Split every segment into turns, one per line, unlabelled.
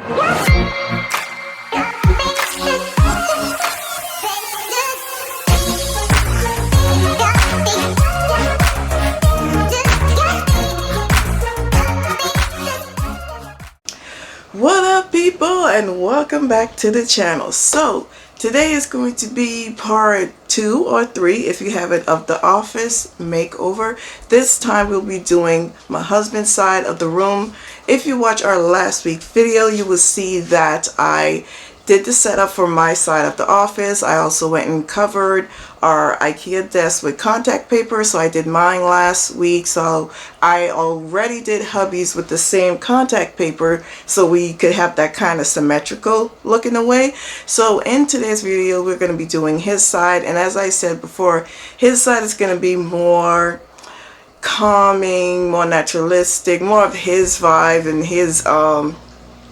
What up, people, and welcome back to the channel. So today is going to be part 2 or 3, if you have it, of the office makeover. This time we'll be doing my husband's side of the room. If you watch our last week's video, you will see that I did the setup for my side of the office. I also went and covered our IKEA desk with contact paper, so I did mine last week. So I already did hubby's with the same contact paper so we could have that kind of symmetrical look in a way. So in today's video we're going to be doing his side, and as I said before, his side is going to be more calming, more naturalistic, more of his vibe and his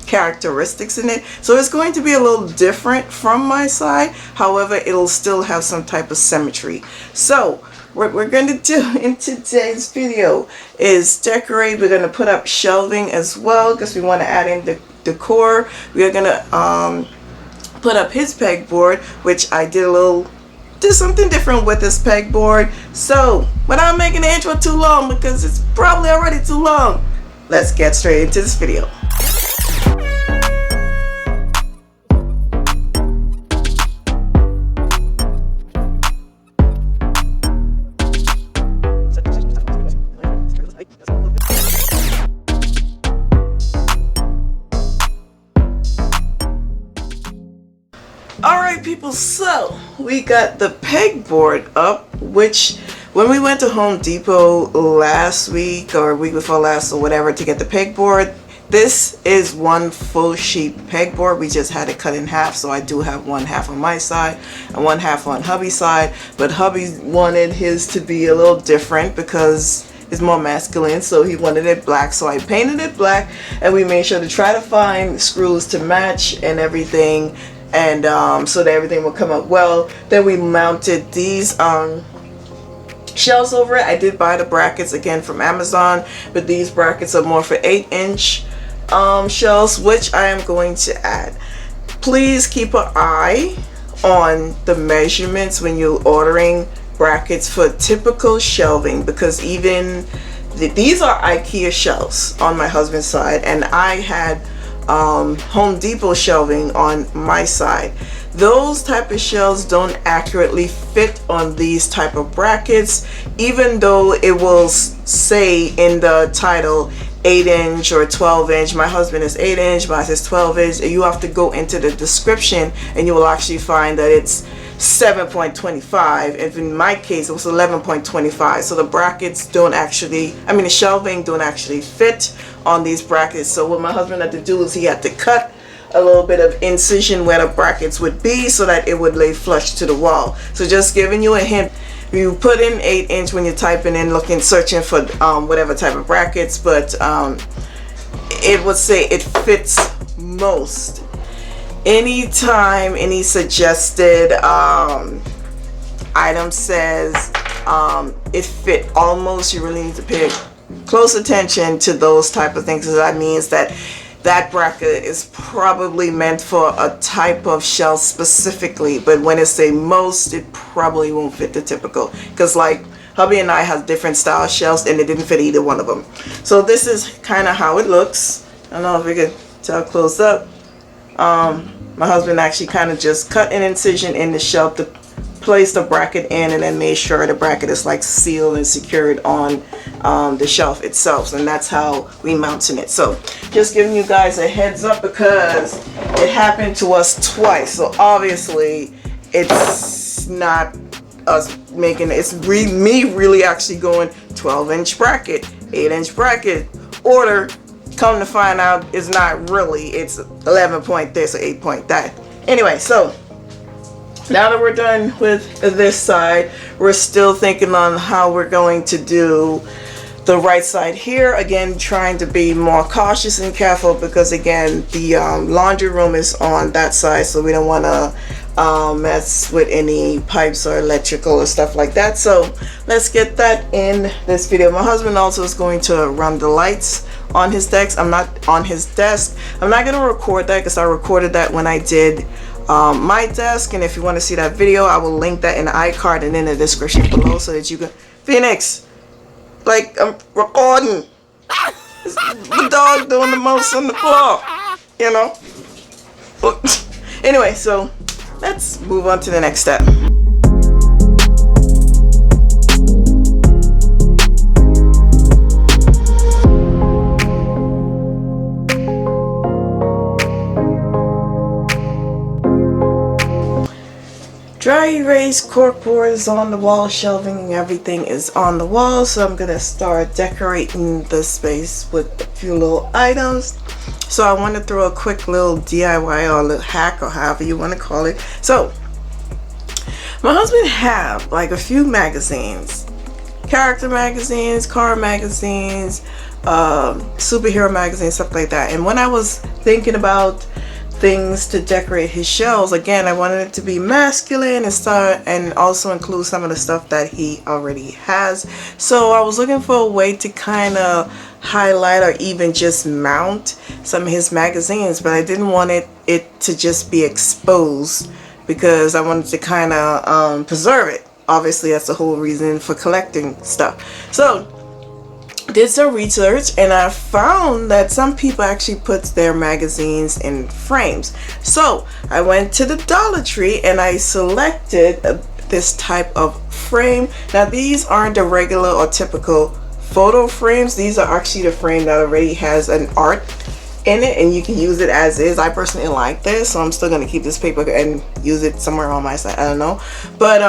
characteristics in it. So it's going to be a little different from my side, however it'll still have some type of symmetry. So what we're going to do in today's video is decorate. We're going to put up shelving as well because we want to add in the decor. We are going to put up his pegboard, which I did something different with this pegboard. So without making the intro too long, because it's probably already too long, let's get straight into this video. Alright people, so we got the pegboard up, which when we went to Home Depot last week or week before last or whatever to get the pegboard, this is one full sheet pegboard. We just had it cut in half, so I do have one half on my side and one half on hubby's side, but hubby wanted his to be a little different because it's more masculine, so he wanted it black, so I painted it black, and we made sure to try to find screws to match and everything, and so that everything will come up well. Then we mounted these shelves over it. I did buy the brackets again from Amazon, but these brackets are more for 8-inch shelves, which I am going to add. Please keep an eye on the measurements when you're ordering brackets for typical shelving, because even these are IKEA shelves on my husband's side, and I had Home Depot shelving on my side. Those type of shelves don't accurately fit on these type of brackets, even though it will say in the title 8-inch or 12-inch. My husband is 8-inch, mine is 12-inch. You have to go into the description and you will actually find that it's 7.25. If in my case it was 11.25. So the brackets don't actually, the shelving don't actually fit on these brackets. So what my husband had to do is he had to cut a little bit of incision where the brackets would be so that it would lay flush to the wall. So just giving you a hint, you put in 8-inch when you're typing in, searching for whatever type of brackets, but it would say it fits most. Anytime any suggested item says it fit almost, you really need to pay close attention to those type of things, because that means that that bracket is probably meant for a type of shelf specifically. But when it say most, it probably won't fit the typical, because like hubby and I have different style shelves and it didn't fit either one of them. So this is kind of how it looks. I don't know if we could tell close up. My husband actually kind of just cut an incision in the shelf to place the bracket in, and then made sure the bracket is like sealed and secured on the shelf itself, and that's how we mounted it. So just giving you guys a heads up because it happened to us twice, so obviously it's not us making it, it's me really actually going 12-inch bracket, 8-inch bracket, order. Come to find out, it's not really, it's 11 point this or 8 point that. Anyway, so now that we're done with this side, we're still thinking on how we're going to do the right side here. Again, trying to be more cautious and careful because again, the laundry room is on that side, so we don't want to mess with any pipes or electrical or stuff like that. So let's get that in this video. My husband also is going to run the lights on his desk. I'm not on his desk. I'm not going to record that because I recorded that when I did my desk, and if you want to see that video, I will link that in the iCard and in the description below so that you can. Phoenix, like, I'm recording. The dog doing the most on the floor, you know. Anyway, so let's move on to the next step. Dry erase corkboard is on the wall, shelving and everything is on the wall, so I'm gonna start decorating the space with a few little items. So I want to throw a quick little DIY or a little hack or however you want to call it. So my husband have like a few magazines, character magazines, car magazines, superhero magazines, stuff like that. And when I was thinking about things to decorate his shelves, again, I wanted it to be masculine and also include some of the stuff that he already has. So I was looking for a way to kind of highlight or even just mount some of his magazines, but I didn't want it to just be exposed because I wanted to kind of preserve it. Obviously, that's the whole reason for collecting stuff. So did some research and I found that some people actually put their magazines in frames. So I went to the Dollar Tree and I selected this type of frame. Now these aren't the regular or typical photo frames. These are actually the frame that already has an art in it and you can use it as is. I personally like this, so I'm still going to keep this paper and use it somewhere on my side. I don't know. But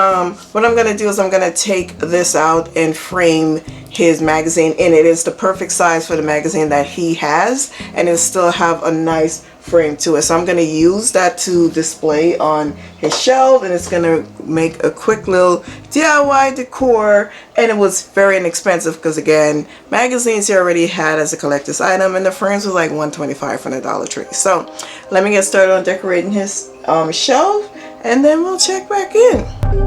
what I'm going to do is I'm going to take this out and frame his magazine in it. It's the perfect size for the magazine that he has and it still have a nice frame to it. So I'm going to use that to display on his shelf, and it's going to make a quick little DIY decor, and it was very inexpensive because again, magazines he already had as a collector's item and the frames was like $125 from the Dollar Tree. So let me get started on decorating his shelf and then we'll check back in.